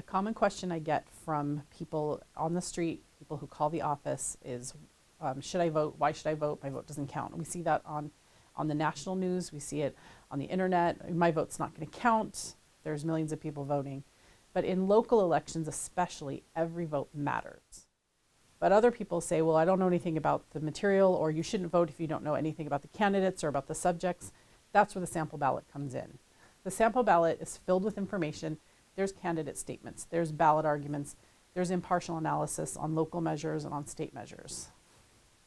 common question I get from people on the street, people who call the office is, should I vote? Why should I vote? My vote doesn't count. And we see that on the national news. We see it on the internet. My vote's not going to count. There's millions of people voting. But in local elections especially, every vote matters. But other people say, well, I don't know anything about the material, or you shouldn't vote if you don't know anything about the candidates or about the subjects. That's where the sample ballot comes in. The sample ballot is filled with information. There's candidate statements, there's ballot arguments, there's impartial analysis on local measures and on state measures.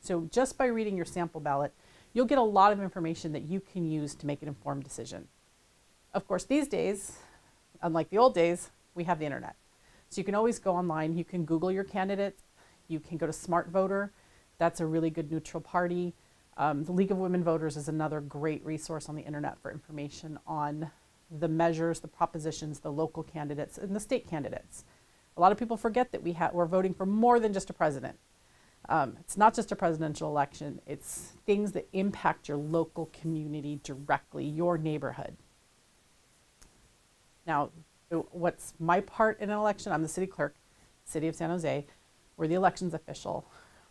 So just by reading your sample ballot, you'll get a lot of information that you can use to make an informed decision. Of course, these days, unlike the old days, we have the internet. So you can always go online, you can Google your candidates, you can go to Smart Voter. That's a really good neutral party. The League of Women Voters is another great resource on the internet for information on the measures, the propositions, the local candidates, and the state candidates. A lot of people forget that we're voting for more than just a president. It's not just a presidential election, it's things that impact your local community directly, your neighborhood. Now, what's my part in an election? I'm the city clerk, City of San Jose. We're the elections official.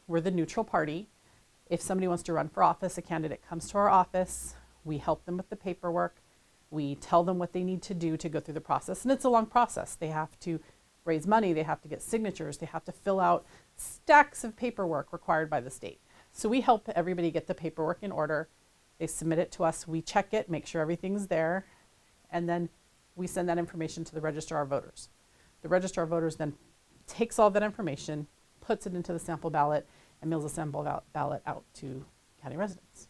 We're the neutral party. If somebody wants to run for office, a candidate comes to our office, we help them with the paperwork, we tell them what they need to do to go through the process, and it's a long process. They have to raise money, they have to get signatures, they have to fill out stacks of paperwork required by the state. So we help everybody get the paperwork in order. They submit it to us, we check it, make sure everything's there, and then we send that information to the Registrar of Voters. The Registrar of Voters then takes all that information, puts it into the sample ballot, and mails the sample ballot out to county residents.